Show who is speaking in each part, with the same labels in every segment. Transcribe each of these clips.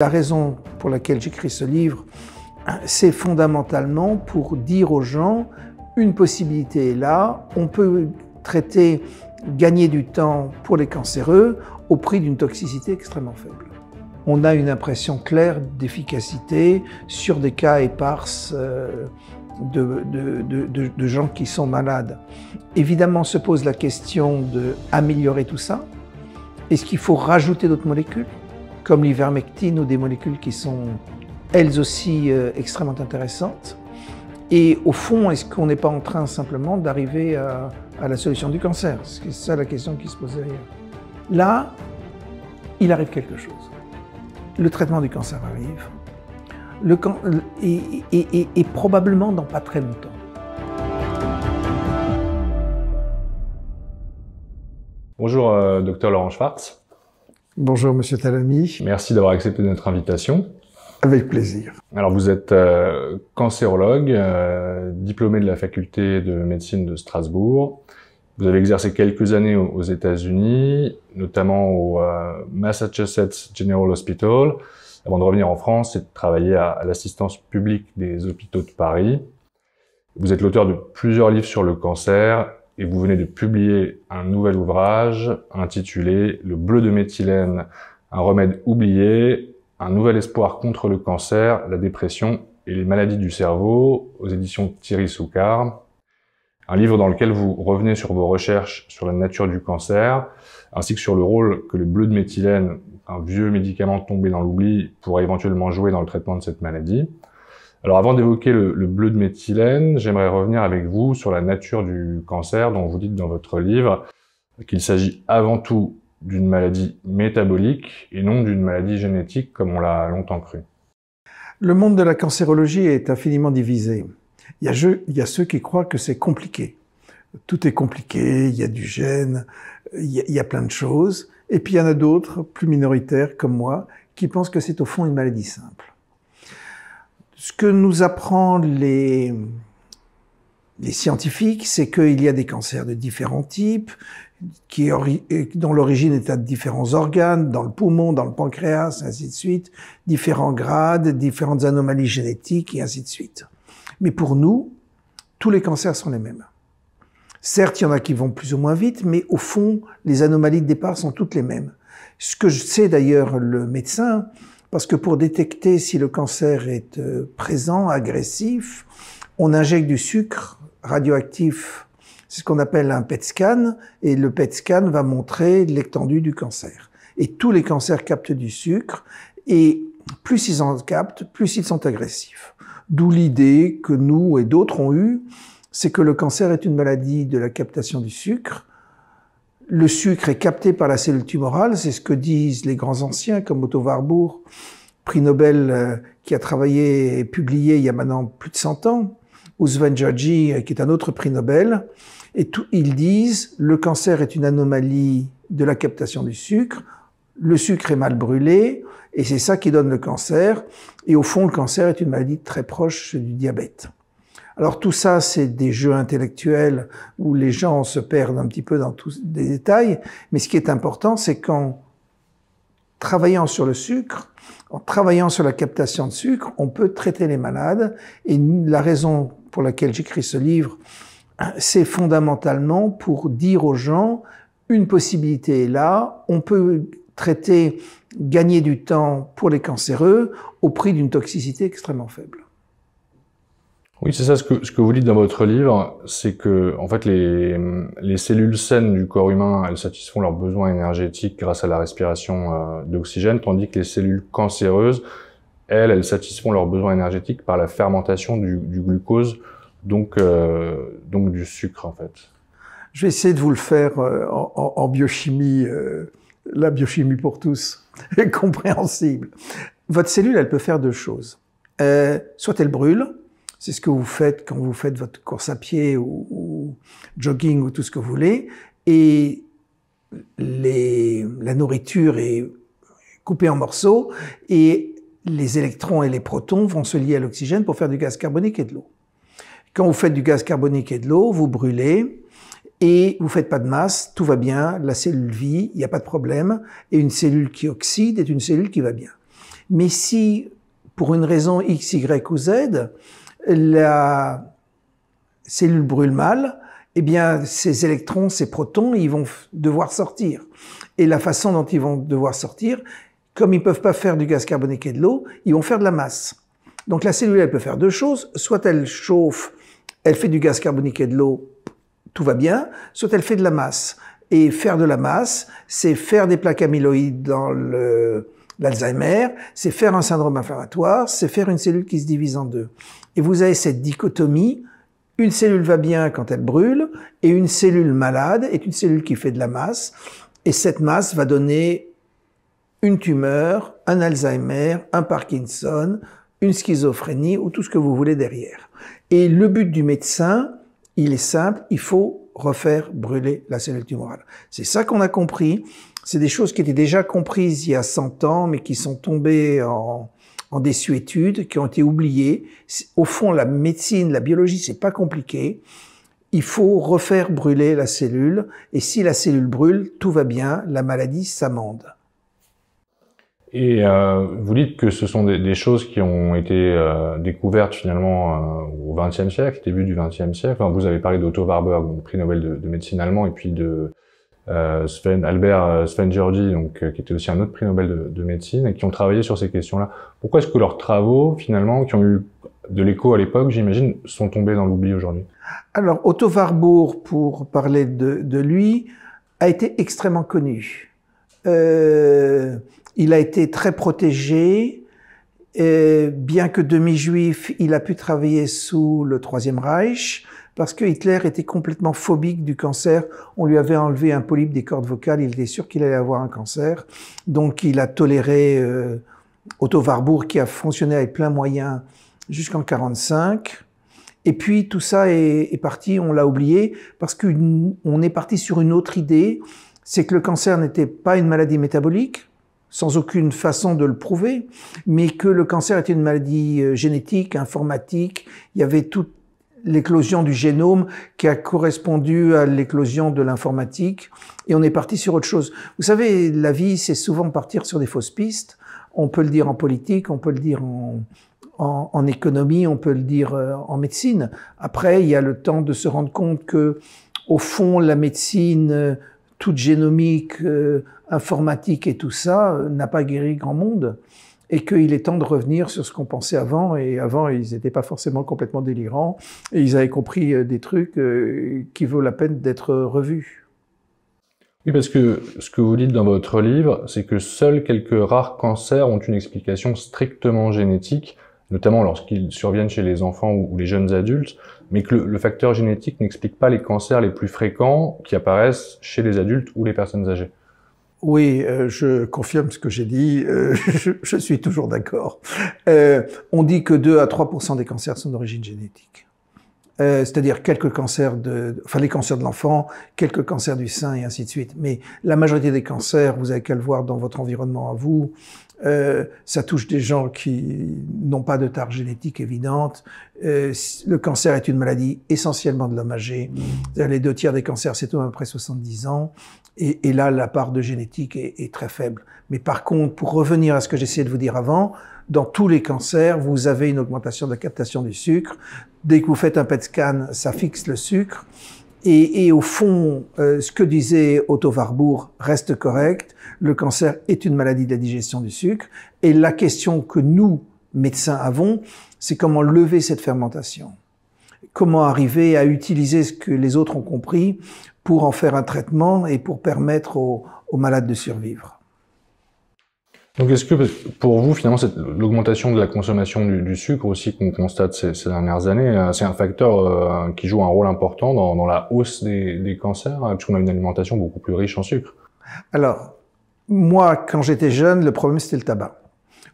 Speaker 1: La raison pour laquelle j'écris ce livre, c'est fondamentalement pour dire aux gens, une possibilité est là, on peut traiter, gagner du temps pour les cancéreux au prix d'une toxicité extrêmement faible. On a une impression claire d'efficacité sur des cas éparses de gens qui sont malades. Évidemment, se pose la question d'améliorer tout ça. Est-ce qu'il faut rajouter d'autres molécules, comme l'ivermectine ou des molécules qui sont elles aussi extrêmement intéressantes? Et au fond, est-ce qu'on n'est pas en train simplement d'arriver à la solution du cancer? C'est ça la question qui se pose derrière. Là, il arrive quelque chose. Le traitement du cancer arrive, et probablement dans pas très longtemps.
Speaker 2: Bonjour, Dr Laurent Schwartz.
Speaker 1: Bonjour, Monsieur Talamy.
Speaker 2: Merci d'avoir accepté notre invitation.
Speaker 1: Avec plaisir.
Speaker 2: Alors, vous êtes cancérologue, diplômé de la faculté de médecine de Strasbourg. Vous avez exercé quelques années aux États-Unis, notamment au Massachusetts General Hospital, avant de revenir en France et de travailler à l'assistance publique des hôpitaux de Paris. Vous êtes l'auteur de plusieurs livres sur le cancer et vous venez de publier un nouvel ouvrage intitulé « Le bleu de méthylène, un remède oublié, un nouvel espoir contre le cancer, la dépression et les maladies du cerveau » aux éditions Thierry Soucard. Un livre dans lequel vous revenez sur vos recherches sur la nature du cancer, ainsi que sur le rôle que le bleu de méthylène, un vieux médicament tombé dans l'oubli, pourrait éventuellement jouer dans le traitement de cette maladie. Alors avant d'évoquer le bleu de méthylène, j'aimerais revenir avec vous sur la nature du cancer, dont vous dites dans votre livre qu'il s'agit avant tout d'une maladie métabolique et non d'une maladie génétique comme on l'a longtemps cru.
Speaker 1: Le monde de la cancérologie est infiniment divisé. Il y a ceux qui croient que c'est compliqué. Tout est compliqué, il y a du gène, il y a plein de choses. Et puis il y en a d'autres, plus minoritaires comme moi, qui pensent que c'est au fond une maladie simple. Ce que nous apprennent les scientifiques, c'est qu'il y a des cancers de différents types, dont l'origine est à différents organes, dans le poumon, dans le pancréas, ainsi de suite, différents grades, différentes anomalies génétiques, et ainsi de suite. Mais pour nous, tous les cancers sont les mêmes. Certes, il y en a qui vont plus ou moins vite, mais au fond, les anomalies de départ sont toutes les mêmes. Ce que je sais d'ailleurs le médecin, parce que pour détecter si le cancer est présent, agressif, on injecte du sucre radioactif. C'est ce qu'on appelle un PET scan, et le PET scan va montrer l'étendue du cancer. Et tous les cancers captent du sucre, et plus ils en captent, plus ils sont agressifs. D'où l'idée que nous et d'autres ont eue, c'est que le cancer est une maladie de la captation du sucre. Le sucre est capté par la cellule tumorale, c'est ce que disent les grands anciens comme Otto Warburg, prix Nobel qui a travaillé et publié il y a maintenant plus de 100 ans, ou Sven Jurji qui est un autre prix Nobel. Et ils disent le cancer est une anomalie de la captation du sucre, le sucre est mal brûlé, et c'est ça qui donne le cancer. Et au fond, le cancer est une maladie très proche du diabète. Alors tout ça, c'est des jeux intellectuels où les gens se perdent un petit peu dans tous les détails. Mais ce qui est important, c'est qu'en travaillant sur le sucre, en travaillant sur la captation de sucre, on peut traiter les malades. Et la raison pour laquelle j'écris ce livre, c'est fondamentalement pour dire aux gens, une possibilité est là, on peut traiter, gagner du temps pour les cancéreux au prix d'une toxicité extrêmement faible.
Speaker 2: Oui, c'est ça ce que vous dites dans votre livre, c'est que en fait les cellules saines du corps humain, elles satisfont leurs besoins énergétiques grâce à la respiration d'oxygène, tandis que les cellules cancéreuses, elles satisfont leurs besoins énergétiques par la fermentation du glucose, donc du sucre en fait.
Speaker 1: Je vais essayer de vous le faire en biochimie, la biochimie pour tous, est compréhensible. Votre cellule, elle peut faire deux choses. Soit elle brûle, c'est ce que vous faites quand vous faites votre course à pied ou jogging ou tout ce que vous voulez, et la nourriture est coupée en morceaux et les électrons et les protons vont se lier à l'oxygène pour faire du gaz carbonique et de l'eau. Quand vous faites du gaz carbonique et de l'eau, vous brûlez et vous faites pas de masse, tout va bien, la cellule vit, il n'y a pas de problème, et une cellule qui oxyde est une cellule qui va bien. Mais si, pour une raison X, Y ou Z, la cellule brûle mal, eh bien, ces électrons, ces protons, ils vont devoir sortir. Et la façon dont ils vont devoir sortir, comme ils peuvent pas faire du gaz carbonique et de l'eau, ils vont faire de la masse. Donc la cellule, elle peut faire deux choses. Soit elle chauffe, elle fait du gaz carbonique et de l'eau, tout va bien. Soit elle fait de la masse. Et faire de la masse, c'est faire des plaques amyloïdes dans l'Alzheimer, c'est faire un syndrome inflammatoire, c'est faire une cellule qui se divise en deux. Et vous avez cette dichotomie. Une cellule va bien quand elle brûle, et une cellule malade est une cellule qui fait de la masse. Et cette masse va donner une tumeur, un Alzheimer, un Parkinson, une schizophrénie ou tout ce que vous voulez derrière. Et le but du médecin, il est simple, il faut refaire brûler la cellule tumorale. C'est ça qu'on a compris. C'est des choses qui étaient déjà comprises il y a 100 ans, mais qui sont tombées en désuétude, qui ont été oubliées. Au fond, la médecine, la biologie, c'est pas compliqué. Il faut refaire brûler la cellule, et si la cellule brûle, tout va bien, la maladie s'amende.
Speaker 2: Et vous dites que ce sont des choses qui ont été découvertes finalement au XXe siècle, début du XXe siècle. Enfin, vous avez parlé d'Otto Warburg, prix Nobel de médecine allemand, et puis de Albert Szent-Györgyi, qui était aussi un autre prix Nobel de médecine, et qui ont travaillé sur ces questions-là. Pourquoi est-ce que leurs travaux, finalement, qui ont eu de l'écho à l'époque, j'imagine, sont tombés dans l'oubli aujourd'hui?
Speaker 1: Alors, Otto Warburg, pour parler de lui, a été extrêmement connu. Il a été très protégé. Bien que demi-juif, il a pu travailler sous le Troisième Reich, parce que Hitler était complètement phobique du cancer. On lui avait enlevé un polype des cordes vocales, il était sûr qu'il allait avoir un cancer. Donc il a toléré Otto Warburg, qui a fonctionné avec plein moyen jusqu'en 1945. Et puis tout ça est parti, on l'a oublié, parce qu'on est parti sur une autre idée, c'est que le cancer n'était pas une maladie métabolique, sans aucune façon de le prouver, mais que le cancer était une maladie génétique, informatique. Il y avait toute l'éclosion du génome qui a correspondu à l'éclosion de l'informatique, et on est parti sur autre chose. Vous savez, la vie, c'est souvent partir sur des fausses pistes. On peut le dire en politique, on peut le dire en économie, on peut le dire en médecine. Après, il y a le temps de se rendre compte que, au fond, la médecine toute génomique, informatique et tout ça, n'a pas guéri grand monde. Et qu'il est temps de revenir sur ce qu'on pensait avant. Et avant, ils n'étaient pas forcément complètement délirants. Et ils avaient compris des trucs qui vaut la peine d'être revus.
Speaker 2: Oui, parce que ce que vous dites dans votre livre, c'est que seuls quelques rares cancers ont une explication strictement génétique, notamment lorsqu'ils surviennent chez les enfants ou les jeunes adultes, mais que le facteur génétique n'explique pas les cancers les plus fréquents qui apparaissent chez les adultes ou les personnes âgées.
Speaker 1: Oui, je confirme ce que j'ai dit, je suis toujours d'accord. On dit que 2 à 3% des cancers sont d'origine génétique. C'est-à-dire quelques cancers les cancers de l'enfant, quelques cancers du sein et ainsi de suite. Mais la majorité des cancers, vous avez qu'à le voir dans votre environnement à vous, ça touche des gens qui n'ont pas de tare génétique évidente. Le cancer est une maladie essentiellement de l'homme âgé. Les 2 tiers des cancers, c'est à peu près 70 ans. Et là, la part de génétique est très faible. Mais par contre, pour revenir à ce que j'essayais de vous dire avant, dans tous les cancers, vous avez une augmentation de la captation du sucre. Dès que vous faites un PET scan, ça fixe le sucre. Et au fond, ce que disait Otto Warburg reste correct. Le cancer est une maladie de la digestion du sucre. Et la question que nous, médecins, avons, c'est comment lever cette fermentation. Comment arriver à utiliser ce que les autres ont compris pour en faire un traitement et pour permettre aux malades de survivre.
Speaker 2: Donc est-ce que pour vous, finalement, l'augmentation de la consommation du sucre aussi qu'on constate ces dernières années, c'est un facteur qui joue un rôle important dans la hausse des cancers, puisqu'on a une alimentation beaucoup plus riche en sucre?
Speaker 1: Alors, moi, quand j'étais jeune, le problème c'était le tabac.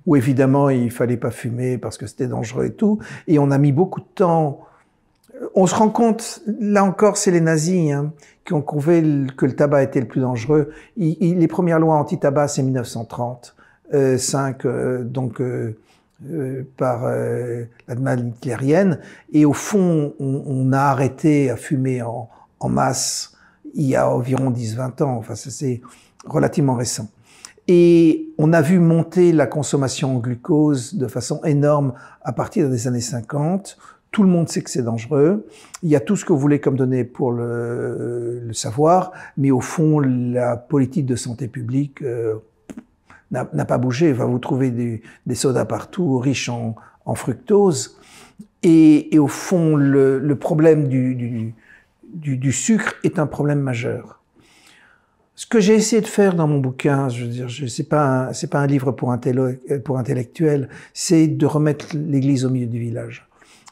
Speaker 1: Où évidemment, il fallait pas fumer parce que c'était dangereux et tout. Et on a mis beaucoup de temps. On se rend compte, là encore, c'est les nazis qui ont prouvé que le tabac était le plus dangereux. Les premières lois anti-tabac, c'est 1930. Par l'Allemagne hitlérienne. Et au fond, on a arrêté à fumer en masse il y a environ 10-20 ans. Enfin, c'est relativement récent. Et on a vu monter la consommation en glucose de façon énorme à partir des années 50. Tout le monde sait que c'est dangereux. Il y a tout ce que vous voulez comme données pour le savoir, mais au fond, la politique de santé publique n'a pas bougé. Vous trouvez des sodas partout, riches en fructose. Et au fond, le problème du sucre est un problème majeur. Ce que j'ai essayé de faire dans mon bouquin, je veux dire, c'est pas un livre pour intellectuels, c'est de remettre l'église au milieu du village.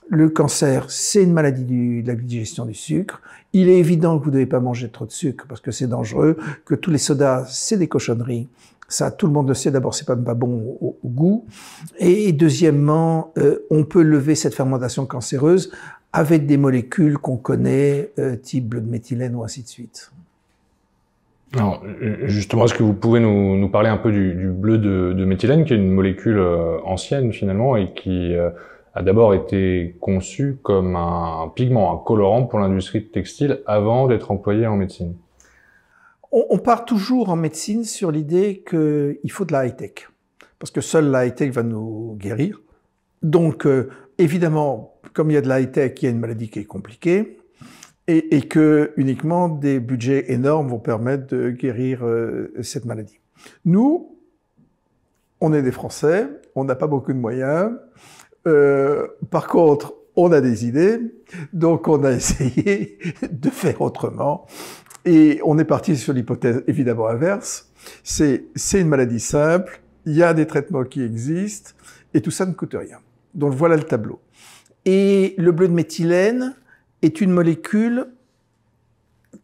Speaker 1: Le cancer, c'est une maladie de la digestion du sucre. Il est évident que vous ne devez pas manger trop de sucre parce que c'est dangereux, que tous les sodas, c'est des cochonneries. Ça, tout le monde le sait. D'abord, c'est pas bon au goût. Et deuxièmement, on peut lever cette fermentation cancéreuse avec des molécules qu'on connaît, type bleu de méthylène ou ainsi de suite.
Speaker 2: Alors, justement, est-ce que vous pouvez nous parler un peu du bleu de méthylène, qui est une molécule ancienne finalement et qui a d'abord été conçu comme un pigment, un colorant pour l'industrie textile avant d'être employé en médecine?
Speaker 1: On part toujours en médecine sur l'idée qu'il faut de la high-tech, parce que seule la high-tech va nous guérir. Donc, évidemment, comme il y a de la high-tech, il y a une maladie qui est compliquée, et que uniquement des budgets énormes vont permettre de guérir cette maladie. Nous, on est des Français, on n'a pas beaucoup de moyens. Par contre, on a des idées, donc on a essayé de faire autrement. Et on est parti sur l'hypothèse évidemment inverse. C'est une maladie simple, il y a des traitements qui existent, et tout ça ne coûte rien. Donc voilà le tableau. Et le bleu de méthylène est une molécule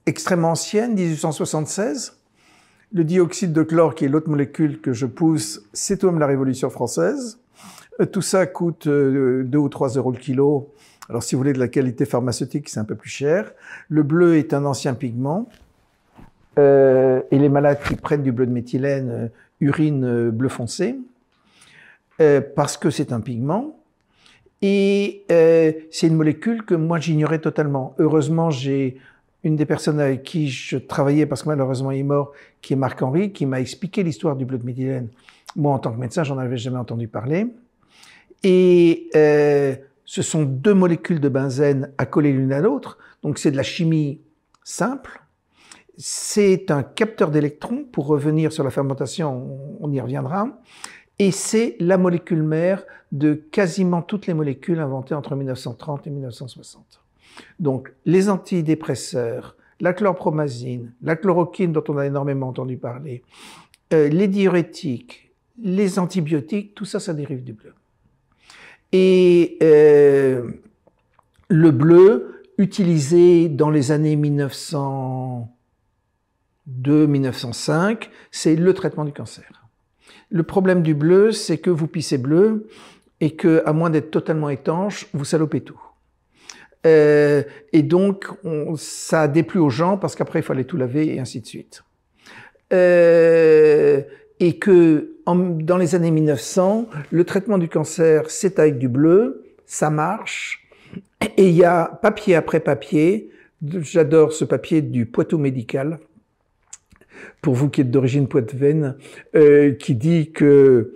Speaker 1: extrêmement ancienne, 1876. Le dioxyde de chlore, qui est l'autre molécule que je pousse, c'est tout de même la Révolution française. Tout ça coûte 2 ou 3 euros le kilo. Alors, si vous voulez de la qualité pharmaceutique, c'est un peu plus cher. Le bleu est un ancien pigment. Et les malades qui prennent du bleu de méthylène urinent bleu foncé, parce que c'est un pigment. Et c'est une molécule que moi, j'ignorais totalement. Heureusement, j'ai une des personnes avec qui je travaillais, parce que malheureusement il est mort, qui est Marc-Henri, qui m'a expliqué l'histoire du bleu de méthylène. Moi, en tant que médecin, j'en avais jamais entendu parler. Et ce sont 2 molécules de benzène accolées l'une à l'autre, donc c'est de la chimie simple. C'est un capteur d'électrons, pour revenir sur la fermentation, on y reviendra, et c'est la molécule mère de quasiment toutes les molécules inventées entre 1930 et 1960. Donc les antidépresseurs, la chlorpromazine, la chloroquine dont on a énormément entendu parler, les diurétiques, les antibiotiques, tout ça, ça dérive du bleu. Et le bleu, utilisé dans les années 1902-1905, c'est le traitement du cancer. Le problème du bleu, c'est que vous pissez bleu et que, à moins d'être totalement étanche, vous salopez tout. Et donc, ça a déplu aux gens parce qu'après, il fallait tout laver et ainsi de suite. Et que dans les années 1900, le traitement du cancer, c'est avec du bleu, ça marche, et il y a papier après papier. J'adore ce papier du Poitou médical, pour vous qui êtes d'origine poitevine, qui dit que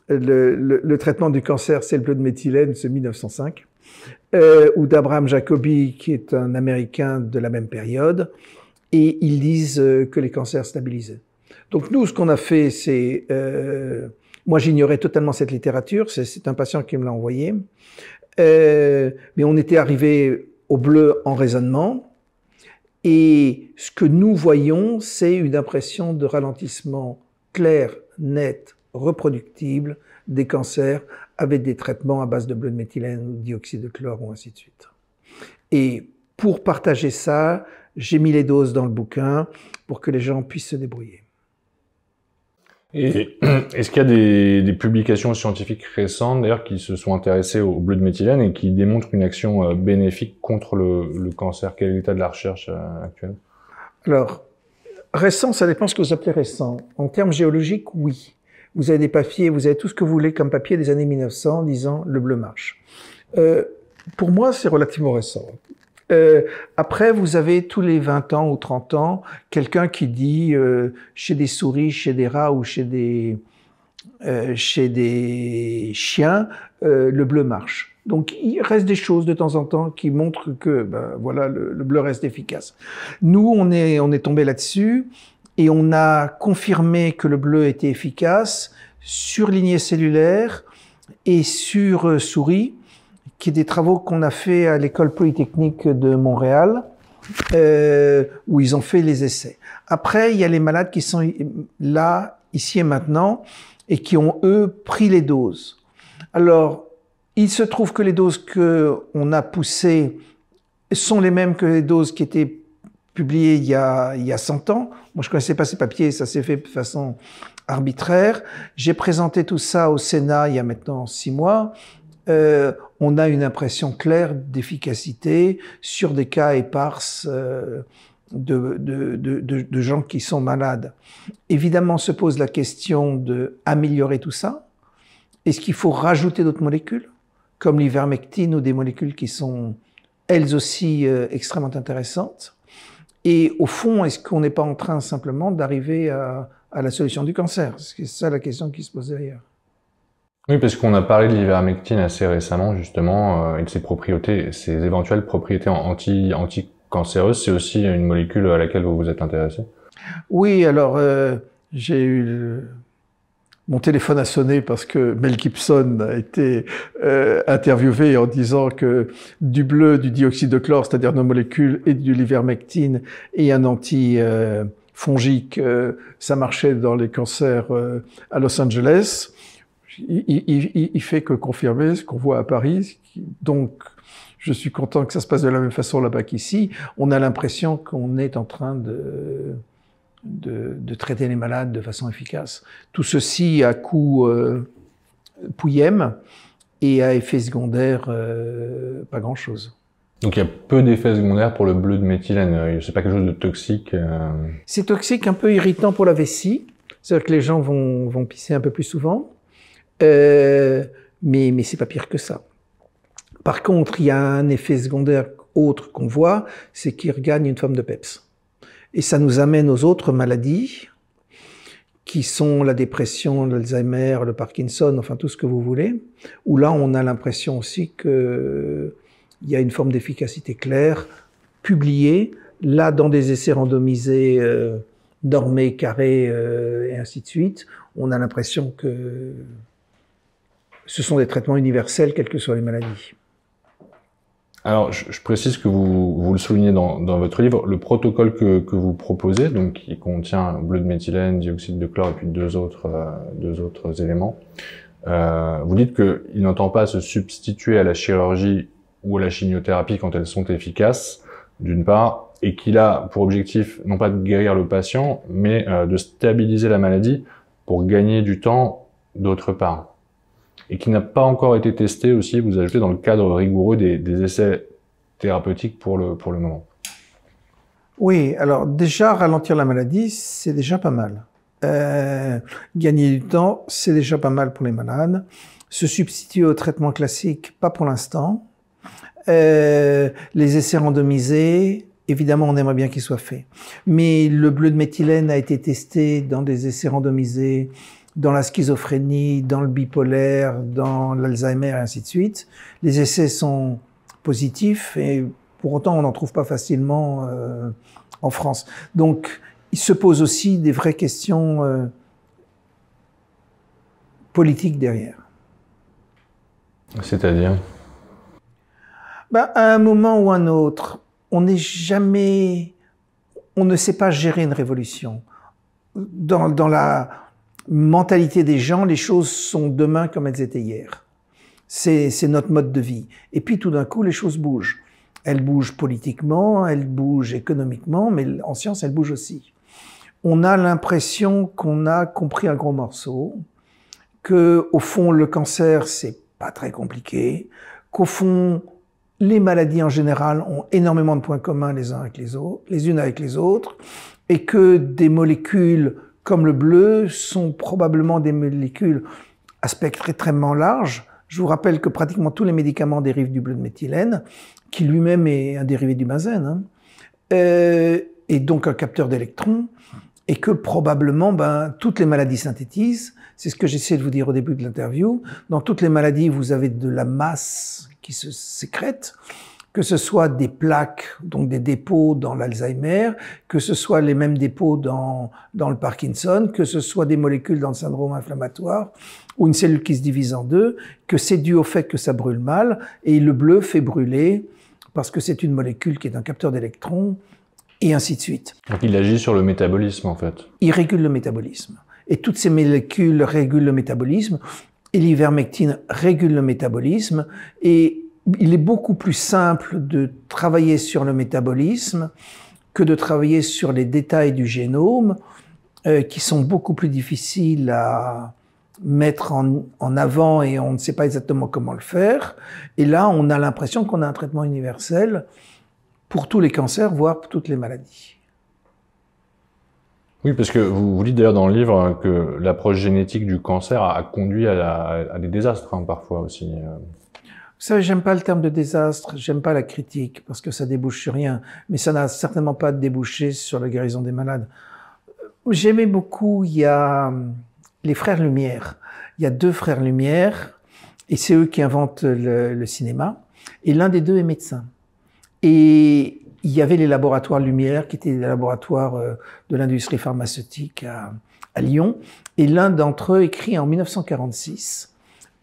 Speaker 1: le traitement du cancer, c'est le bleu de méthylène, c'est 1905, ou d'Abraham Jacobi, qui est un Américain de la même période, et ils disent que les cancers stabilisaient. Donc nous, ce qu'on a fait, c'est... moi, j'ignorais totalement cette littérature, c'est un patient qui me l'a envoyé, mais on était arrivé au bleu en raisonnement, et ce que nous voyons, c'est une impression de ralentissement clair, net, reproductible des cancers avec des traitements à base de bleu de méthylène, dioxyde de chlore ou ainsi de suite. Et pour partager ça, j'ai mis les doses dans le bouquin pour que les gens puissent se débrouiller.
Speaker 2: Et est-ce qu'il y a des publications scientifiques récentes d'ailleurs qui se sont intéressées au bleu de méthylène et qui démontrent une action bénéfique contre le cancer? Quel est l'état de la recherche actuelle?
Speaker 1: Alors, récent, ça dépend ce que vous appelez récent. En termes géologiques, oui. Vous avez des papiers, vous avez tout ce que vous voulez comme papier des années 1900 disant le bleu marche. Pour moi, c'est relativement récent. Après, vous avez tous les 20 ans ou 30 ans, quelqu'un qui dit chez des souris, chez des rats ou chez des chiens, le bleu marche. Donc il reste des choses de temps en temps qui montrent que voilà, le bleu reste efficace. Nous, on est tombé là-dessus et on a confirmé que le bleu était efficace sur lignée cellulaire et sur souris, qui est des travaux qu'on a fait à l'école polytechnique de Montréal, où ils ont fait les essais. Après, il y a les malades qui sont là, ici et maintenant, et qui ont, eux, pris les doses. Alors, il se trouve que les doses qu'on a poussées sont les mêmes que les doses qui étaient publiées il y a 100 ans. Moi, je connaissais pas ces papiers, ça s'est fait de façon arbitraire. J'ai présenté tout ça au Sénat il y a maintenant 6 mois. On a une impression claire d'efficacité sur des cas éparses de gens qui sont malades. Évidemment, se pose la question d'améliorer tout ça. Est-ce qu'il faut rajouter d'autres molécules, comme l'ivermectine ou des molécules qui sont elles aussi extrêmement intéressantes? Et au fond, est-ce qu'on n'est pas en train simplement d'arriver à la solution du cancer? C'est ça la question qui se pose derrière.
Speaker 2: Oui, parce qu'on a parlé de l'ivermectine assez récemment, justement, et de ses propriétés, ses éventuelles propriétés anti-cancéreuses. C'est aussi une molécule à laquelle vous vous êtes intéressé?
Speaker 1: Oui, alors j'ai eu mon téléphone a sonné parce que Mel Gibson a été interviewé en disant que du bleu, du dioxyde de chlore, c'est-à-dire nos molécules, et de l'ivermectine et un anti-fongique, ça marchait dans les cancers à Los Angeles. Il fait que confirmer ce qu'on voit à Paris. Donc, je suis content que ça se passe de la même façon là-bas qu'ici. On a l'impression qu'on est en train de traiter les malades de façon efficace. Tout ceci à coût pouillème et à effet secondaire pas grand-chose.
Speaker 2: Donc il y a peu d'effets secondaires pour le bleu de méthylène. C'est pas quelque chose de toxique.
Speaker 1: C'est toxique, un peu irritant pour la vessie. C'est-à-dire que les gens vont pisser un peu plus souvent. Mais c'est pas pire que ça. Par contre, il y a un effet secondaire autre qu'on voit, c'est qu'il regagne une forme de PEPS. Et ça nous amène aux autres maladies, qui sont la dépression, l'Alzheimer, le Parkinson, enfin tout ce que vous voulez, où là on a l'impression aussi qu'il y a une forme d'efficacité claire, publiée, là dans des essais randomisés, normés, carrés, et ainsi de suite, on a l'impression que ce sont des traitements universels, quelles que soient les maladies.
Speaker 2: Alors, je précise que vous le soulignez dans votre livre, le protocole que vous proposez, donc qui contient bleu de méthylène, dioxyde de chlore et puis deux autres éléments. Vous dites qu'il n'entend pas se substituer à la chirurgie ou à la chimiothérapie quand elles sont efficaces, d'une part, et qu'il a pour objectif non pas de guérir le patient, mais de stabiliser la maladie pour gagner du temps, d'autre part. Et qui n'a pas encore été testé aussi, vous ajoutez, dans le cadre rigoureux des essais thérapeutiques pour le moment.
Speaker 1: Oui, alors déjà, ralentir la maladie, c'est déjà pas mal. Gagner du temps, c'est déjà pas mal pour les malades. Se substituer au traitement classique, pas pour l'instant. Les essais randomisés, évidemment, on aimerait bien qu'ils soient faits. Mais le bleu de méthylène a été testé dans des essais randomisés, dans la schizophrénie, dans le bipolaire, dans l'Alzheimer et ainsi de suite. Les essais sont positifs et pour autant on n'en trouve pas facilement en France. Donc il se pose aussi des vraies questions politiques derrière.
Speaker 2: C'est-à-dire?
Speaker 1: À un moment ou un autre, on ne sait pas gérer une révolution. Dans la mentalité des gens, les choses sont demain comme elles étaient hier. C'est notre mode de vie. Et puis tout d'un coup, les choses bougent. Elles bougent politiquement, elles bougent économiquement, mais en science, elles bougent aussi. On a l'impression qu'on a compris un gros morceau, que au fond, le cancer, c'est pas très compliqué, qu'au fond, les maladies en général ont énormément de points communs les unes avec les autres, et que des molécules comme le bleu sont probablement des molécules à spectre extrêmement large. Je vous rappelle que pratiquement tous les médicaments dérivent du bleu de méthylène, qui lui-même est un dérivé du benzène, hein, et donc un capteur d'électrons, et que probablement toutes les maladies synthétisent. C'est ce que j'essaie de vous dire au début de l'interview. Dans toutes les maladies, vous avez de la masse qui se sécrète, que ce soit des plaques, donc des dépôts dans l'Alzheimer, que ce soit les mêmes dépôts dans le Parkinson, que ce soit des molécules dans le syndrome inflammatoire, ou une cellule qui se divise en deux, que c'est dû au fait que ça brûle mal, et le bleu fait brûler parce que c'est une molécule qui est un capteur d'électrons, et ainsi de suite.
Speaker 2: Donc il agit sur le métabolisme, en fait.
Speaker 1: Il régule le métabolisme. Et toutes ces molécules régulent le métabolisme, et l'ivermectine régule le métabolisme, et il est beaucoup plus simple de travailler sur le métabolisme que de travailler sur les détails du génome, qui sont beaucoup plus difficiles à mettre en avant et on ne sait pas exactement comment le faire. Et là, on a l'impression qu'on a un traitement universel pour tous les cancers, voire pour toutes les maladies.
Speaker 2: Oui, parce que vous dites d'ailleurs dans le livre que l'approche génétique du cancer a conduit à des désastres, hein, parfois aussi.
Speaker 1: Vous savez, j'aime pas le terme de désastre, j'aime pas la critique, parce que ça débouche sur rien, mais ça n'a certainement pas débouché sur la guérison des malades. J'aimais beaucoup, il y a les frères Lumière. Il y a 2 frères Lumière, et c'est eux qui inventent le cinéma, et l'un des 2 est médecin. Et il y avait les laboratoires Lumière, qui étaient des laboratoires de l'industrie pharmaceutique à Lyon, et l'un d'entre eux écrit en 1946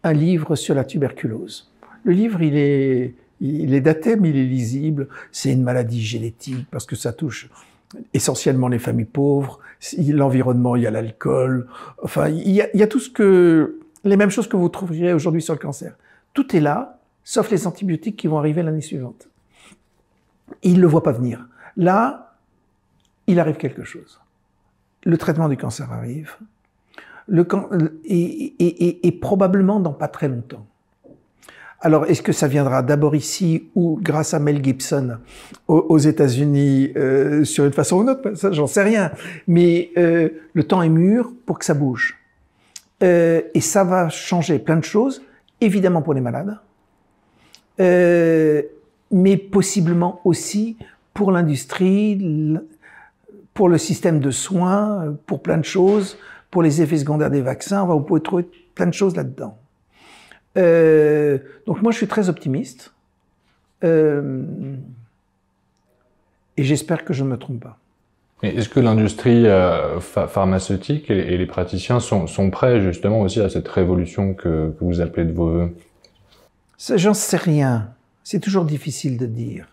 Speaker 1: un livre sur la tuberculose. Le livre, il est daté, mais il est lisible. C'est une maladie génétique parce que ça touche essentiellement les familles pauvres. L'environnement, il y a l'alcool. Enfin, il y a tout les mêmes choses que vous trouverez aujourd'hui sur le cancer. Tout est là, sauf les antibiotiques qui vont arriver l'année suivante. Il ne le voit pas venir. Là, il arrive quelque chose. Le traitement du cancer arrive. Et probablement dans pas très longtemps. Alors, est-ce que ça viendra d'abord ici ou grâce à Mel Gibson aux États-Unis sur une façon ou une autre? Ça, j'en sais rien. Mais le temps est mûr pour que ça bouge. Et ça va changer plein de choses, évidemment pour les malades, mais possiblement aussi pour l'industrie, pour le système de soins, pour plein de choses, pour les effets secondaires des vaccins. Vous pouvez trouver plein de choses là-dedans. Donc moi je suis très optimiste et j'espère que je ne me trompe pas.
Speaker 2: Est-ce que l'industrie pharmaceutique et les praticiens sont prêts justement aussi à cette révolution que vous appelez de vos voeux?
Speaker 1: Ça, j'en sais rien. C'est toujours difficile de dire.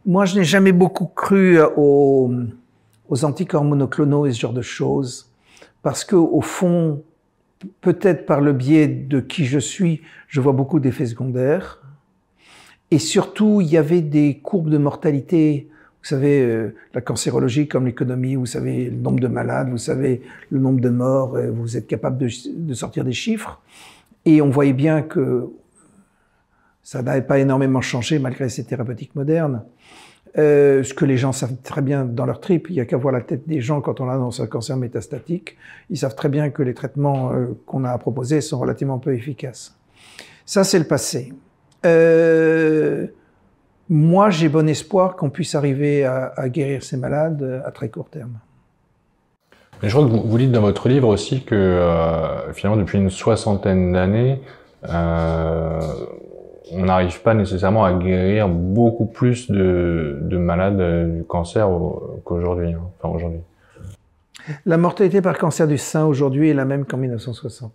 Speaker 1: Moi je n'ai jamais beaucoup cru aux anticorps monoclonaux et ce genre de choses parce que au fond, peut-être par le biais de qui je suis, je vois beaucoup d'effets secondaires. Et surtout, il y avait des courbes de mortalité. Vous savez, la cancérologie comme l'économie, vous savez le nombre de malades, vous savez le nombre de morts, vous êtes capable de sortir des chiffres. Et on voyait bien que ça n'avait pas énormément changé malgré ces thérapeutiques modernes. Ce que les gens savent très bien dans leur trip, il n'y a qu'à voir la tête des gens quand on annonce un cancer métastatique. Ils savent très bien que les traitements qu'on a à proposer sont relativement peu efficaces. Ça, c'est le passé. Moi, j'ai bon espoir qu'on puisse arriver à guérir ces malades à très court terme.
Speaker 2: Mais je crois que vous dites dans votre livre aussi que finalement, depuis une 60aine d'années, on n'arrive pas nécessairement à guérir beaucoup plus de malades du cancer qu'aujourd'hui. Hein. Enfin, aujourd'hui.
Speaker 1: La mortalité par cancer du sein aujourd'hui est la même qu'en 1960.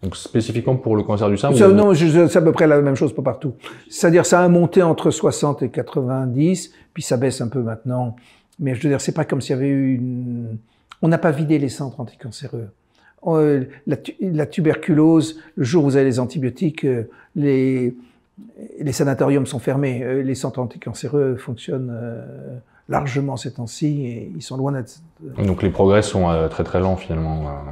Speaker 2: Donc spécifiquement pour le cancer du sein?
Speaker 1: Non, c'est à peu près la même chose pour partout. C'est-à-dire ça a monté entre 60 et 90, puis ça baisse un peu maintenant. Mais je veux dire, c'est pas comme s'il y avait eu On n'a pas vidé les centres anticancéreux. La tuberculose, le jour où vous avez les antibiotiques, les sanatoriums sont fermés. Les centres anticancéreux fonctionnent largement ces temps-ci et ils sont loin d'être...
Speaker 2: Donc les progrès sont très très lents finalement.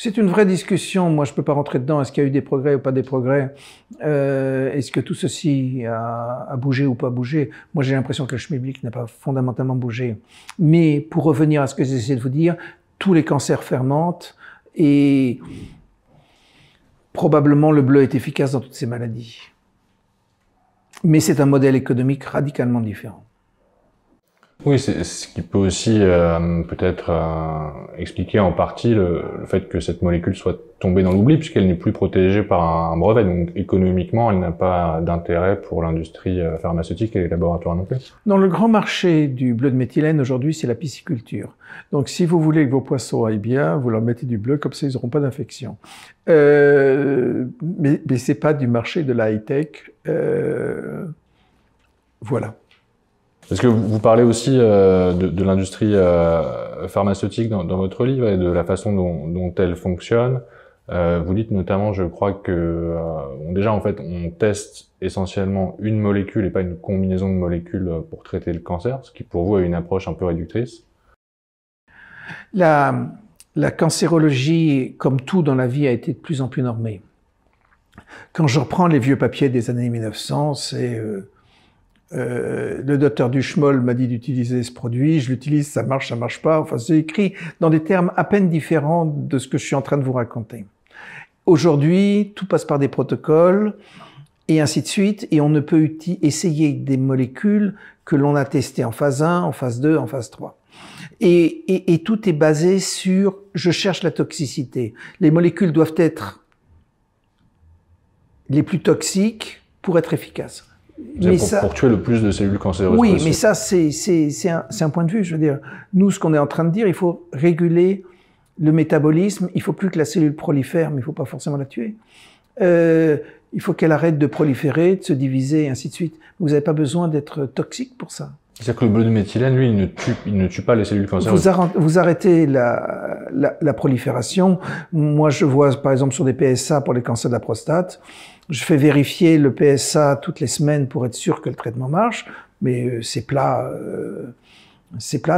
Speaker 1: C'est une vraie discussion. Moi, je peux pas rentrer dedans. Est-ce qu'il y a eu des progrès ou pas des progrès? Est-ce que tout ceci a bougé ou pas bougé? Moi, j'ai l'impression que le schmilblick n'a pas fondamentalement bougé. Mais pour revenir à ce que j'essaie de vous dire, tous les cancers fermentent et probablement le bleu est efficace dans toutes ces maladies. Mais c'est un modèle économique radicalement différent.
Speaker 2: Oui, c'est ce qui peut aussi peut-être expliquer en partie le fait que cette molécule soit tombée dans l'oubli, puisqu'elle n'est plus protégée par un brevet. Donc économiquement, elle n'a pas d'intérêt pour l'industrie pharmaceutique et les laboratoires non plus.
Speaker 1: Dans le grand marché du bleu de méthylène, aujourd'hui, c'est la pisciculture. Donc si vous voulez que vos poissons aillent bien, vous leur mettez du bleu, comme ça ils n'auront pas d'infection. Mais c'est pas du marché de la high-tech. Voilà.
Speaker 2: Parce que vous parlez aussi de l'industrie pharmaceutique dans votre livre et de la façon dont elle fonctionne. Vous dites notamment, je crois que déjà en fait on teste essentiellement une molécule et pas une combinaison de molécules pour traiter le cancer, ce qui pour vous est une approche un peu réductrice.
Speaker 1: La cancérologie, comme tout dans la vie, a été de plus en plus normée. Quand je reprends les vieux papiers des années 1900, c'est le docteur Duchemol m'a dit d'utiliser ce produit, je l'utilise, ça marche pas. Enfin, c'est écrit dans des termes à peine différents de ce que je suis en train de vous raconter. Aujourd'hui, tout passe par des protocoles et ainsi de suite, et on ne peut essayer des molécules que l'on a testées en phase 1, en phase 2, en phase 3. Et tout est basé sur « je cherche la toxicité ». Les molécules doivent être les plus toxiques pour être efficaces.
Speaker 2: Pour tuer le plus de cellules cancéreuses
Speaker 1: oui,
Speaker 2: possible.
Speaker 1: mais ça, c'est un point de vue. Je veux dire, nous, ce qu'on est en train de dire, il faut réguler le métabolisme. Il faut plus que la cellule prolifère, mais il faut pas forcément la tuer. Il faut qu'elle arrête de proliférer, de se diviser, et ainsi de suite. Vous n'avez pas besoin d'être toxique pour ça.
Speaker 2: C'est-à-dire que le bleu de méthylène, lui, il ne tue pas les cellules cancéreuses.
Speaker 1: Vous arrêtez la prolifération. Moi, je vois, par exemple, sur des PSA pour les cancers de la prostate, je fais vérifier le PSA toutes les semaines pour être sûr que le traitement marche, mais c'est plat,